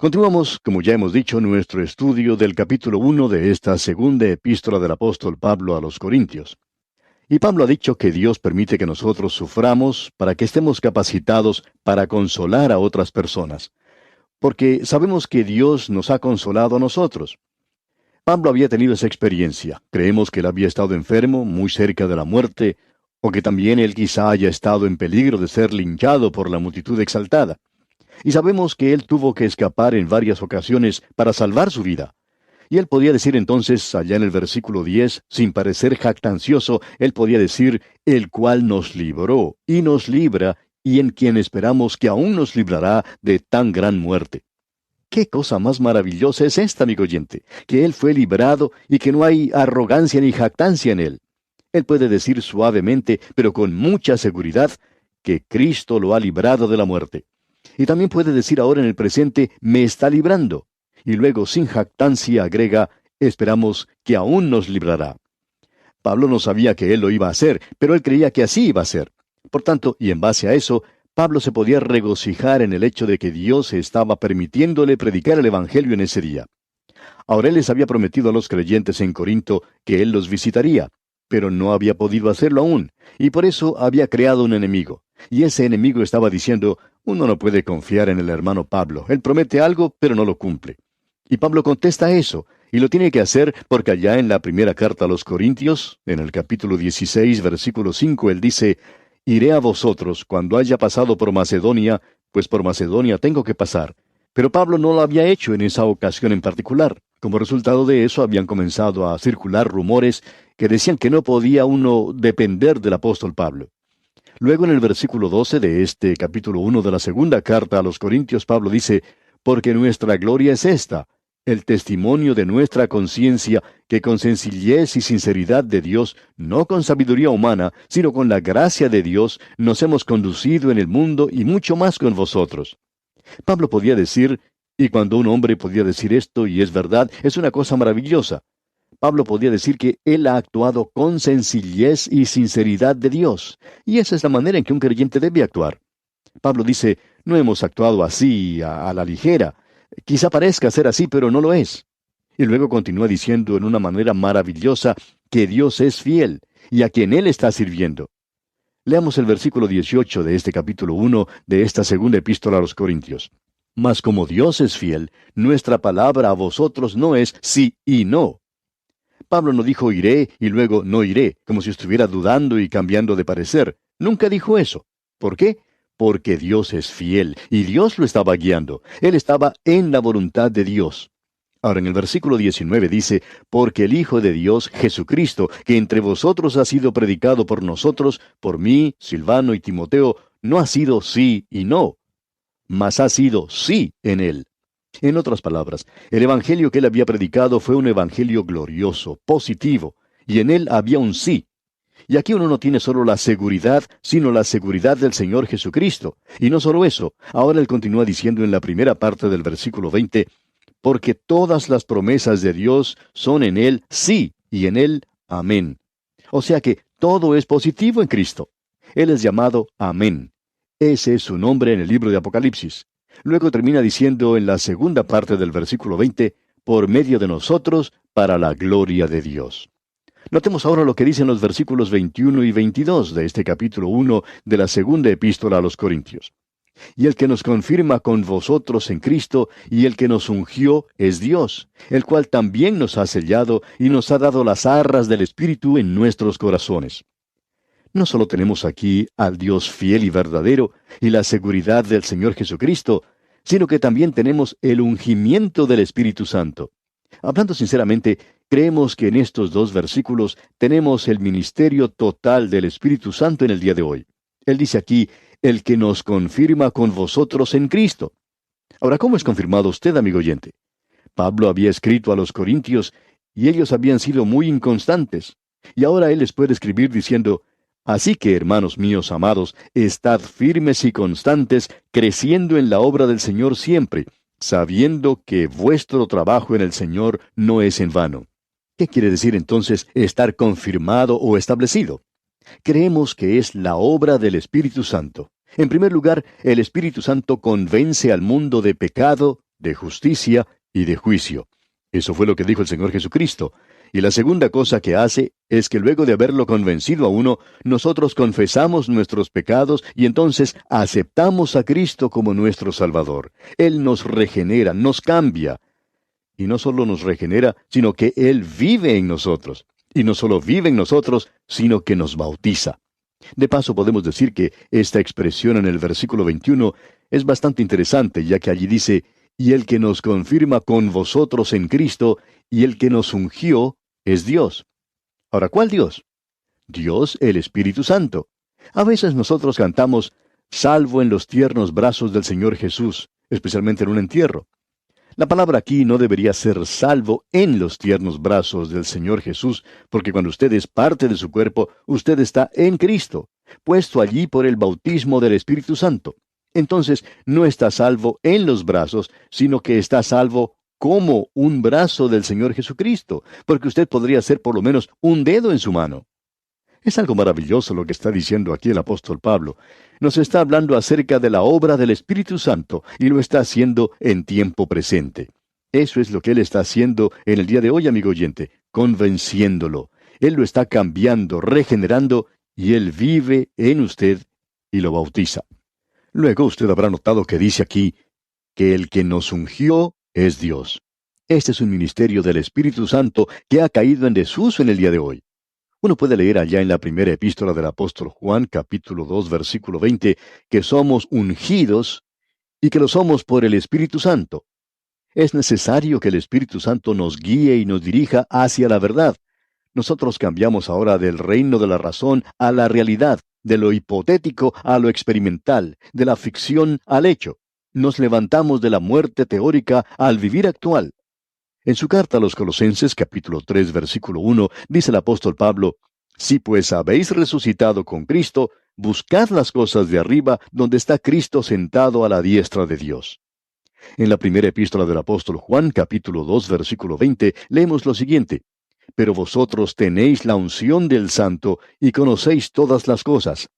Continuamos, como ya hemos dicho, nuestro estudio del capítulo 1 de esta segunda epístola del apóstol Pablo a los Corintios. Y Pablo ha dicho que Dios permite que nosotros suframos para que estemos capacitados para consolar a otras personas. Porque sabemos que Dios nos ha consolado a nosotros. Pablo había tenido esa experiencia. Creemos que él había estado enfermo, muy cerca de la muerte, o que también él quizá haya estado en peligro de ser linchado por la multitud exaltada. Y sabemos que él tuvo que escapar en varias ocasiones para salvar su vida. Y él podía decir entonces, allá en el versículo 10, sin parecer jactancioso, él podía decir, el cual nos libró y nos libra, y en quien esperamos que aún nos librará de tan gran muerte. ¿Qué cosa más maravillosa es esta, amigo oyente? Que él fue librado y que no hay arrogancia ni jactancia en él. Él puede decir suavemente, pero con mucha seguridad, que Cristo lo ha librado de la muerte. Y también puede decir ahora en el presente, me está librando. Y luego, sin jactancia, agrega, esperamos que aún nos librará. Pablo no sabía que él lo iba a hacer, pero él creía que así iba a ser. Por tanto, y en base a eso, Pablo se podía regocijar en el hecho de que Dios estaba permitiéndole predicar el Evangelio en ese día. Ahora él les había prometido a los creyentes en Corinto que él los visitaría, pero no había podido hacerlo aún, y por eso había creado un enemigo. Y ese enemigo estaba diciendo, uno no puede confiar en el hermano Pablo, él promete algo, pero no lo cumple. Y Pablo contesta eso, y lo tiene que hacer porque allá en la primera carta a los Corintios, en el capítulo 16, versículo 5, él dice, iré a vosotros cuando haya pasado por Macedonia, pues por Macedonia tengo que pasar. Pero Pablo no lo había hecho en esa ocasión en particular. Como resultado de eso habían comenzado a circular rumores que decían que no podía uno depender del apóstol Pablo. Luego en el versículo 12 de este capítulo 1 de la segunda carta a los Corintios, Pablo dice, porque nuestra gloria es esta, el testimonio de nuestra conciencia, que con sencillez y sinceridad de Dios, no con sabiduría humana, sino con la gracia de Dios, nos hemos conducido en el mundo y mucho más con vosotros. Pablo podía decir, y cuando un hombre podía decir esto, y es verdad, es una cosa maravillosa. Pablo podía decir que él ha actuado con sencillez y sinceridad de Dios, y esa es la manera en que un creyente debe actuar. Pablo dice, no hemos actuado así, a la ligera. Quizá parezca ser así, pero no lo es. Y luego continúa diciendo en una manera maravillosa que Dios es fiel, y a quien Él está sirviendo. Leamos el versículo 18 de este capítulo 1 de esta segunda epístola a los Corintios. Mas como Dios es fiel, nuestra palabra a vosotros no es sí y no. Pablo no dijo iré y luego no iré, como si estuviera dudando y cambiando de parecer. Nunca dijo eso. ¿Por qué? Porque Dios es fiel y Dios lo estaba guiando. Él estaba en la voluntad de Dios. Ahora en el versículo 19 dice, porque el Hijo de Dios, Jesucristo, que entre vosotros ha sido predicado por nosotros, por mí, Silvano y Timoteo, no ha sido sí y no, mas ha sido sí en él. En otras palabras, el evangelio que él había predicado fue un evangelio glorioso, positivo, y en él había un sí. Y aquí uno no tiene solo la seguridad, sino la seguridad del Señor Jesucristo. Y no solo eso, ahora él continúa diciendo en la primera parte del versículo 20, porque todas las promesas de Dios son en él sí, y en él amén. O sea que todo es positivo en Cristo. Él es llamado Amén. Ese es su nombre en el libro de Apocalipsis. Luego termina diciendo en la segunda parte del versículo 20, por medio de nosotros, para la gloria de Dios. Notemos ahora lo que dicen los versículos 21 y 22 de este capítulo 1 de la segunda epístola a los Corintios. Y el que nos confirma con vosotros en Cristo, y el que nos ungió, es Dios, el cual también nos ha sellado y nos ha dado las arras del Espíritu en nuestros corazones. No solo tenemos aquí al Dios fiel y verdadero y la seguridad del Señor Jesucristo, sino que también tenemos el ungimiento del Espíritu Santo. Hablando sinceramente, creemos que en estos dos versículos tenemos el ministerio total del Espíritu Santo en el día de hoy. Él dice aquí, el que nos confirma con vosotros en Cristo. Ahora, ¿cómo es confirmado usted, amigo oyente? Pablo había escrito a los Corintios y ellos habían sido muy inconstantes. Y ahora él les puede escribir diciendo, así que, hermanos míos amados, estad firmes y constantes, creciendo en la obra del Señor siempre, sabiendo que vuestro trabajo en el Señor no es en vano. ¿Qué quiere decir entonces estar confirmado o establecido? Creemos que es la obra del Espíritu Santo. En primer lugar, el Espíritu Santo convence al mundo de pecado, de justicia y de juicio. Eso fue lo que dijo el Señor Jesucristo. Y la segunda cosa que hace es que luego de haberlo convencido a uno, nosotros confesamos nuestros pecados y entonces aceptamos a Cristo como nuestro Salvador. Él nos regenera, nos cambia. Y no solo nos regenera, sino que Él vive en nosotros. Y no solo vive en nosotros, sino que nos bautiza. De paso, podemos decir que esta expresión en el versículo 21 es bastante interesante, ya que allí dice, y el que nos confirma con vosotros en Cristo, y el que nos ungió, es Dios. Ahora, ¿cuál Dios? Dios, el Espíritu Santo. A veces nosotros cantamos, salvo en los tiernos brazos del Señor Jesús, especialmente en un entierro. La palabra aquí no debería ser salvo en los tiernos brazos del Señor Jesús, porque cuando usted es parte de su cuerpo, usted está en Cristo, puesto allí por el bautismo del Espíritu Santo. Entonces, no está salvo en los brazos, sino que está salvo como un brazo del Señor Jesucristo, porque usted podría ser por lo menos un dedo en su mano. Es algo maravilloso lo que está diciendo aquí el apóstol Pablo. Nos está hablando acerca de la obra del Espíritu Santo y lo está haciendo en tiempo presente. Eso es lo que Él está haciendo en el día de hoy, amigo oyente, convenciéndolo. Él lo está cambiando, regenerando, y Él vive en usted y lo bautiza. Luego usted habrá notado que dice aquí que el que nos ungió es Dios. Este es un ministerio del Espíritu Santo que ha caído en desuso en el día de hoy. Uno puede leer allá en la primera epístola del apóstol Juan, capítulo 2, versículo 20, que somos ungidos y que lo somos por el Espíritu Santo. Es necesario que el Espíritu Santo nos guíe y nos dirija hacia la verdad. Nosotros cambiamos ahora del reino de la razón a la realidad, de lo hipotético a lo experimental, de la ficción al hecho. Nos levantamos de la muerte teórica al vivir actual. En su carta a los Colosenses, capítulo 3, versículo 1, dice el apóstol Pablo, si pues habéis resucitado con Cristo, buscad las cosas de arriba, donde está Cristo sentado a la diestra de Dios. En la primera epístola del apóstol Juan, capítulo 2, versículo 20, leemos lo siguiente, pero vosotros tenéis la unción del Santo y conocéis todas las cosas.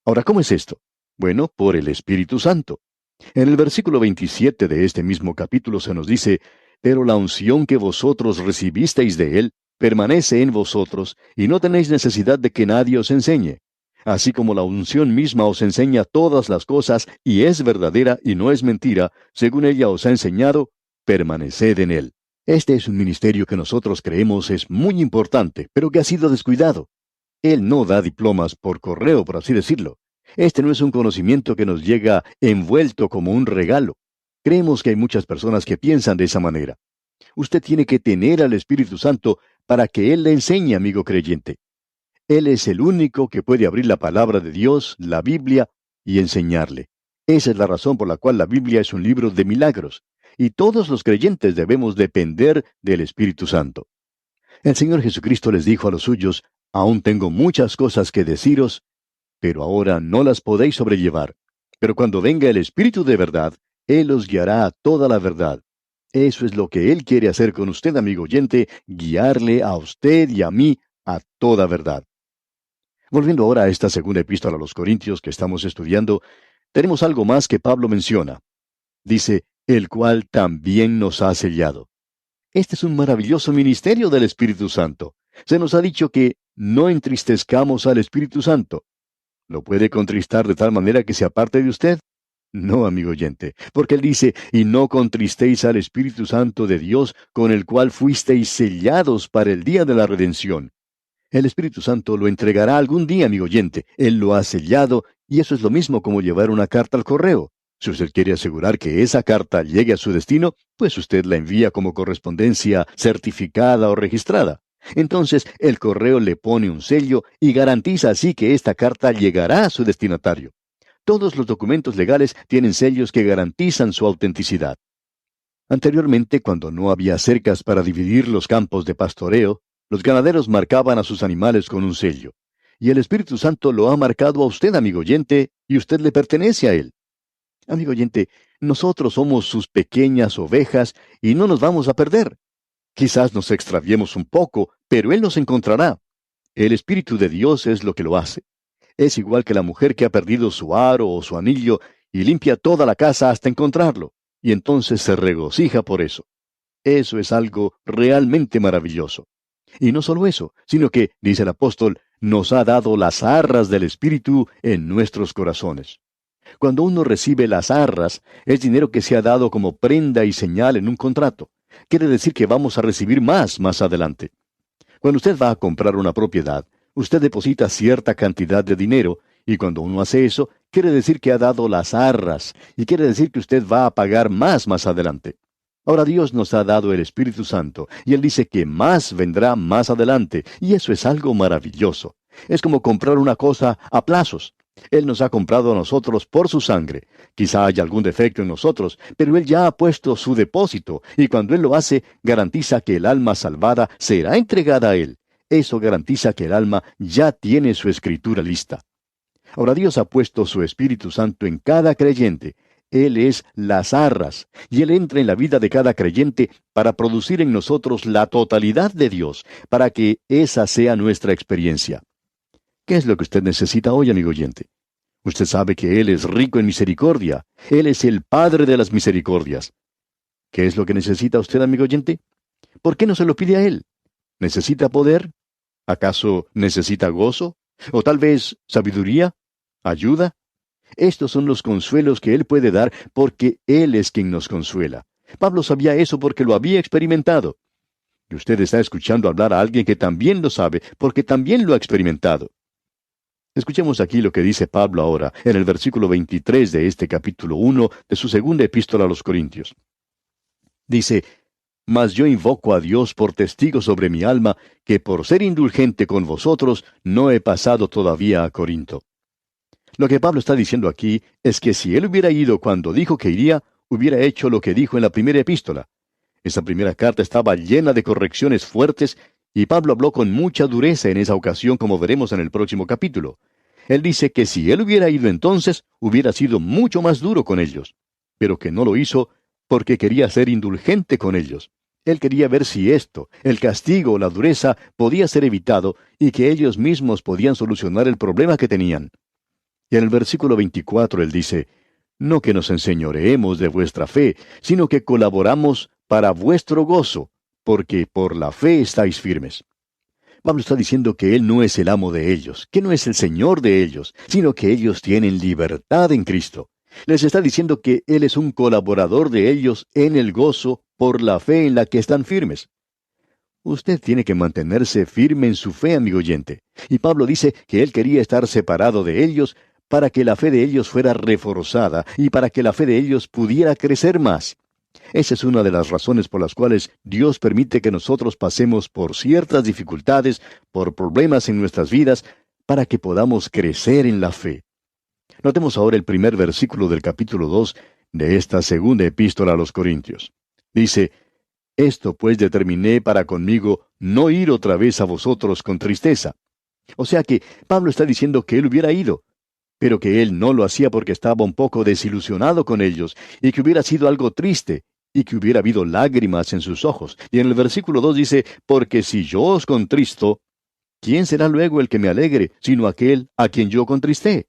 Ahora, ¿cómo es esto? Bueno, por el Espíritu Santo. En el versículo 27 de este mismo capítulo se nos dice, pero la unción que vosotros recibisteis de Él permanece en vosotros, y no tenéis necesidad de que nadie os enseñe. Así como la unción misma os enseña todas las cosas, y es verdadera y no es mentira, según ella os ha enseñado, permaneced en Él. Este es un ministerio que nosotros creemos es muy importante, pero que ha sido descuidado. Él no da diplomas por correo, por así decirlo. Este no es un conocimiento que nos llega envuelto como un regalo. Creemos que hay muchas personas que piensan de esa manera. Usted tiene que tener al Espíritu Santo para que Él le enseñe, amigo creyente. Él es el único que puede abrir la palabra de Dios, la Biblia, y enseñarle. Esa es la razón por la cual la Biblia es un libro de milagros, y todos los creyentes debemos depender del Espíritu Santo. El Señor Jesucristo les dijo a los suyos, aún tengo muchas cosas que deciros, pero ahora no las podéis sobrellevar. Pero cuando venga el Espíritu de verdad, Él os guiará a toda la verdad. Eso es lo que Él quiere hacer con usted, amigo oyente, guiarle a usted y a mí a toda verdad. Volviendo ahora a esta segunda epístola a los Corintios que estamos estudiando, tenemos algo más que Pablo menciona. Dice, el cual también nos ha sellado. Este es un maravilloso ministerio del Espíritu Santo. Se nos ha dicho que no entristezcamos al Espíritu Santo. ¿Lo puede contristar de tal manera que se aparte de usted? No, amigo oyente, porque él dice, y no contristéis al Espíritu Santo de Dios, con el cual fuisteis sellados para el día de la redención. El Espíritu Santo lo entregará algún día, amigo oyente. Él lo ha sellado, y eso es lo mismo como llevar una carta al correo. Si usted quiere asegurar que esa carta llegue a su destino, pues usted la envía como correspondencia certificada o registrada. Entonces, el correo le pone un sello y garantiza así que esta carta llegará a su destinatario. Todos los documentos legales tienen sellos que garantizan su autenticidad. Anteriormente, cuando no había cercas para dividir los campos de pastoreo, los ganaderos marcaban a sus animales con un sello. Y el Espíritu Santo lo ha marcado a usted, amigo oyente, y usted le pertenece a Él. Amigo oyente, nosotros somos sus pequeñas ovejas y no nos vamos a perder. Quizás nos extraviemos un poco, pero Él nos encontrará. El Espíritu de Dios es lo que lo hace. Es igual que la mujer que ha perdido su aro o su anillo y limpia toda la casa hasta encontrarlo. y entonces se regocija por eso. Eso es algo realmente maravilloso. Y no solo eso, sino que, dice el apóstol, nos ha dado las arras del Espíritu en nuestros corazones. Cuando uno recibe las arras, es dinero que se ha dado como prenda y señal en un contrato. Quiere decir que vamos a recibir más adelante. Cuando usted va a comprar una propiedad, usted deposita cierta cantidad de dinero, y cuando uno hace eso, quiere decir que ha dado las arras, y quiere decir que usted va a pagar más adelante. Ahora Dios nos ha dado el Espíritu Santo, y Él dice que más vendrá más adelante, y eso es algo maravilloso. Es como comprar una cosa a plazos. Él nos ha comprado a nosotros por su sangre. Quizá haya algún defecto en nosotros, pero Él ya ha puesto su depósito, y cuando Él lo hace, garantiza que el alma salvada será entregada a Él. Eso garantiza que el alma ya tiene su escritura lista. Ahora Dios ha puesto su Espíritu Santo en cada creyente. Él es las arras, y Él entra en la vida de cada creyente para producir en nosotros la totalidad de Dios, para que esa sea nuestra experiencia. ¿Qué es lo que usted necesita hoy, amigo oyente? Usted sabe que Él es rico en misericordia. Él es el Padre de las misericordias. ¿Qué es lo que necesita usted, amigo oyente? ¿Por qué no se lo pide a Él? ¿Necesita poder? ¿Acaso necesita gozo? ¿O tal vez sabiduría? ¿Ayuda? Estos son los consuelos que Él puede dar porque Él es quien nos consuela. Pablo sabía eso porque lo había experimentado. Y usted está escuchando hablar a alguien que también lo sabe porque también lo ha experimentado. Escuchemos aquí lo que dice Pablo ahora, en el versículo 23 de este capítulo 1 de su segunda epístola a los Corintios. Dice, «Mas yo invoco a Dios por testigo sobre mi alma, que por ser indulgente con vosotros, no he pasado todavía a Corinto». Lo que Pablo está diciendo aquí es que si él hubiera ido cuando dijo que iría, hubiera hecho lo que dijo en la primera epístola. Esa primera carta estaba llena de correcciones fuertes, y Pablo habló con mucha dureza en esa ocasión, como veremos en el próximo capítulo. Él dice que si él hubiera ido entonces, hubiera sido mucho más duro con ellos, pero que no lo hizo porque quería ser indulgente con ellos. Él quería ver si esto, el castigo o la dureza, podía ser evitado y que ellos mismos podían solucionar el problema que tenían. Y en el versículo 24 él dice, «No que nos enseñoreemos de vuestra fe, sino que colaboramos para vuestro gozo, porque por la fe estáis firmes». Pablo está diciendo que Él no es el amo de ellos, que no es el Señor de ellos, sino que ellos tienen libertad en Cristo. Les está diciendo que Él es un colaborador de ellos en el gozo por la fe en la que están firmes. Usted tiene que mantenerse firme en su fe, amigo oyente. Y Pablo dice que él quería estar separado de ellos para que la fe de ellos fuera reforzada y para que la fe de ellos pudiera crecer más. Esa es una de las razones por las cuales Dios permite que nosotros pasemos por ciertas dificultades, por problemas en nuestras vidas, para que podamos crecer en la fe. Notemos ahora el primer versículo del capítulo 2 de esta segunda epístola a los Corintios. Dice, «Esto pues determiné para conmigo no ir otra vez a vosotros con tristeza». O sea que Pablo está diciendo que él hubiera ido, pero que él no lo hacía porque estaba un poco desilusionado con ellos, y que hubiera sido algo triste, y que hubiera habido lágrimas en sus ojos. Y en el versículo 2 dice, «Porque si yo os contristo, ¿quién será luego el que me alegre, sino aquel a quien yo contristé?»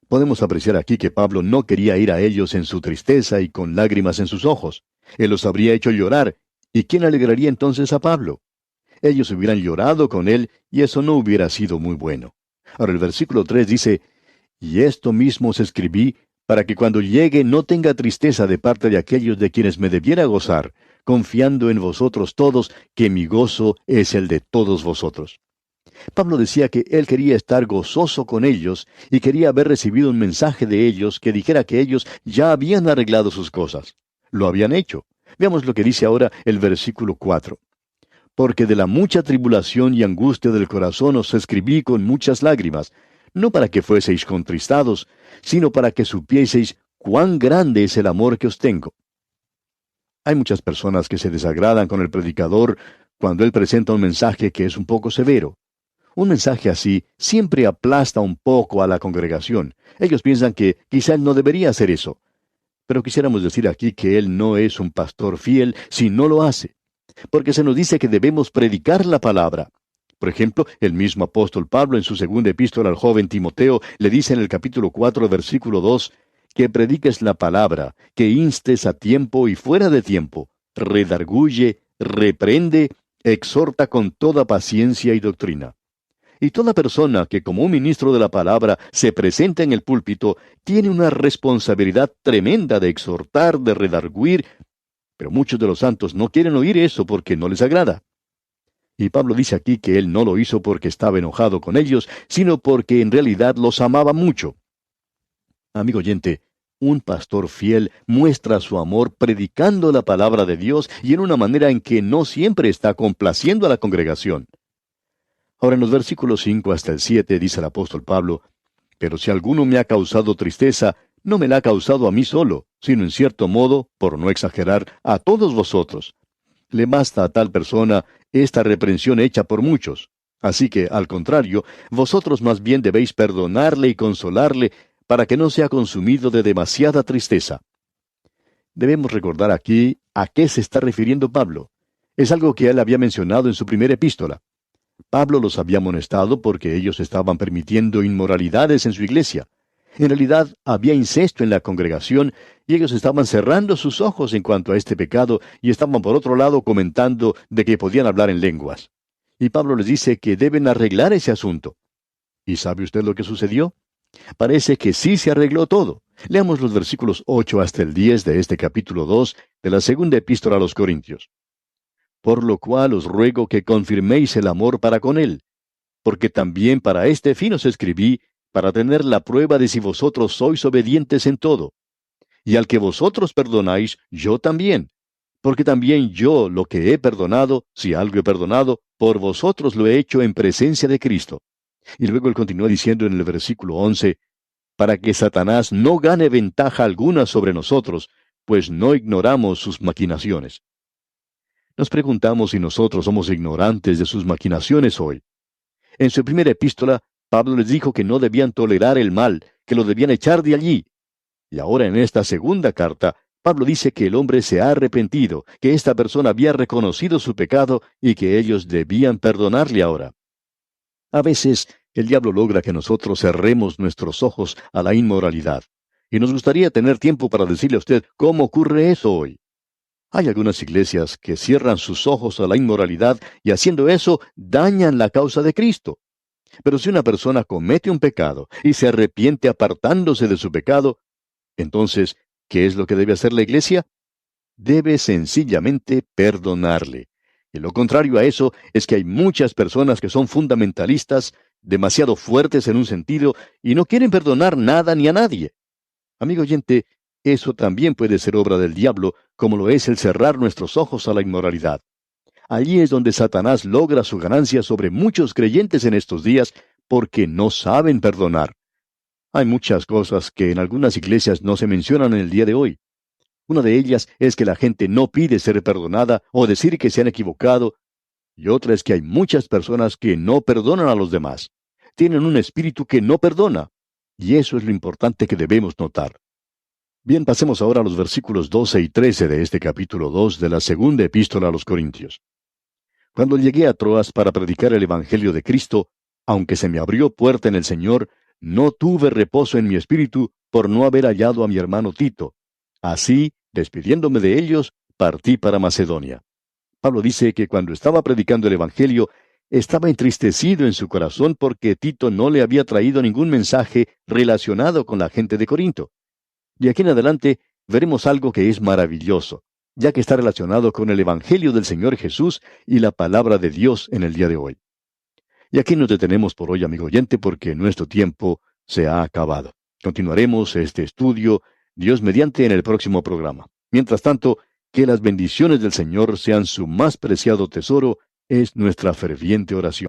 Podemos apreciar aquí que Pablo no quería ir a ellos en su tristeza y con lágrimas en sus ojos. Él los habría hecho llorar, ¿y quién alegraría entonces a Pablo? Ellos hubieran llorado con él, y eso no hubiera sido muy bueno. Ahora el versículo 3 dice, «Y esto mismo os escribí, para que cuando llegue no tenga tristeza de parte de aquellos de quienes me debiera gozar, confiando en vosotros todos, que mi gozo es el de todos vosotros». Pablo decía que él quería estar gozoso con ellos, y quería haber recibido un mensaje de ellos que dijera que ellos ya habían arreglado sus cosas. Lo habían hecho. Veamos lo que dice ahora el versículo 4. «Porque de la mucha tribulación y angustia del corazón os escribí con muchas lágrimas, no para que fueseis contristados, sino para que supieseis cuán grande es el amor que os tengo». Hay muchas personas que se desagradan con el predicador cuando él presenta un mensaje que es un poco severo. Un mensaje así siempre aplasta un poco a la congregación. Ellos piensan que quizá él no debería hacer eso. Pero quisiéramos decir aquí que él no es un pastor fiel si no lo hace. Porque se nos dice que debemos predicar la palabra. Por ejemplo, el mismo apóstol Pablo en su segunda epístola al joven Timoteo le dice en el capítulo 4, versículo 2, que prediques la palabra, que instes a tiempo y fuera de tiempo, redarguye, reprende, exhorta con toda paciencia y doctrina. Y toda persona que como un ministro de la palabra se presenta en el púlpito tiene una responsabilidad tremenda de exhortar, de redarguir, pero muchos de los santos no quieren oír eso porque no les agrada. Y Pablo dice aquí que él no lo hizo porque estaba enojado con ellos, sino porque en realidad los amaba mucho. Amigo oyente, un pastor fiel muestra su amor predicando la palabra de Dios y en una manera en que no siempre está complaciendo a la congregación. Ahora en los versículos 5 hasta el 7 dice el apóstol Pablo, pero si alguno me ha causado tristeza, no me la ha causado a mí solo, sino en cierto modo, por no exagerar, a todos vosotros. Le basta a tal persona esta reprensión hecha por muchos. Así que, al contrario, vosotros más bien debéis perdonarle y consolarle para que no sea consumido de demasiada tristeza. Debemos recordar aquí a qué se está refiriendo Pablo. Es algo que él había mencionado en su primera epístola. Pablo los había amonestado porque ellos estaban permitiendo inmoralidades en su iglesia. En realidad había incesto en la congregación y ellos estaban cerrando sus ojos en cuanto a este pecado y estaban por otro lado comentando de que podían hablar en lenguas. Y Pablo les dice que deben arreglar ese asunto. ¿Y sabe usted lo que sucedió? Parece que sí se arregló todo. Leamos los versículos 8 hasta el 10 de este capítulo 2 de la segunda epístola a los Corintios. Por lo cual os ruego que confirméis el amor para con él, porque también para este fin os escribí, para tener la prueba de si vosotros sois obedientes en todo. Y al que vosotros perdonáis, yo también. Porque también yo lo que he perdonado, si algo he perdonado, por vosotros lo he hecho en presencia de Cristo. Y luego él continúa diciendo en el versículo 11, para que Satanás no gane ventaja alguna sobre nosotros, pues no ignoramos sus maquinaciones. Nos preguntamos si nosotros somos ignorantes de sus maquinaciones hoy. En su primera epístola, Pablo les dijo que no debían tolerar el mal, que lo debían echar de allí. Y ahora en esta segunda carta, Pablo dice que el hombre se ha arrepentido, que esta persona había reconocido su pecado y que ellos debían perdonarle ahora. A veces, el diablo logra que nosotros cerremos nuestros ojos a la inmoralidad. Y nos gustaría tener tiempo para decirle a usted cómo ocurre eso hoy. Hay algunas iglesias que cierran sus ojos a la inmoralidad y haciendo eso dañan la causa de Cristo. Pero si una persona comete un pecado y se arrepiente apartándose de su pecado, entonces, ¿qué es lo que debe hacer la iglesia? Debe sencillamente perdonarle. Y lo contrario a eso es que hay muchas personas que son fundamentalistas, demasiado fuertes en un sentido, y no quieren perdonar nada ni a nadie. Amigo oyente, eso también puede ser obra del diablo, como lo es el cerrar nuestros ojos a la inmoralidad. Allí es donde Satanás logra su ganancia sobre muchos creyentes en estos días, porque no saben perdonar. Hay muchas cosas que en algunas iglesias no se mencionan en el día de hoy. Una de ellas es que la gente no pide ser perdonada o decir que se han equivocado, y otra es que hay muchas personas que no perdonan a los demás. Tienen un espíritu que no perdona, y eso es lo importante que debemos notar. Bien, pasemos ahora a los versículos 12 y 13 de este capítulo 2 de la segunda epístola a los Corintios. Cuando llegué a Troas para predicar el Evangelio de Cristo, aunque se me abrió puerta en el Señor, no tuve reposo en mi espíritu por no haber hallado a mi hermano Tito. Así, despidiéndome de ellos, partí para Macedonia. Pablo dice que cuando estaba predicando el Evangelio, estaba entristecido en su corazón porque Tito no le había traído ningún mensaje relacionado con la gente de Corinto. Y aquí en adelante veremos algo que es maravilloso, ya que está relacionado con el Evangelio del Señor Jesús y la palabra de Dios en el día de hoy. Y aquí nos detenemos por hoy, amigo oyente, porque nuestro tiempo se ha acabado. Continuaremos este estudio, Dios mediante, en el próximo programa. Mientras tanto, que las bendiciones del Señor sean su más preciado tesoro, es nuestra ferviente oración.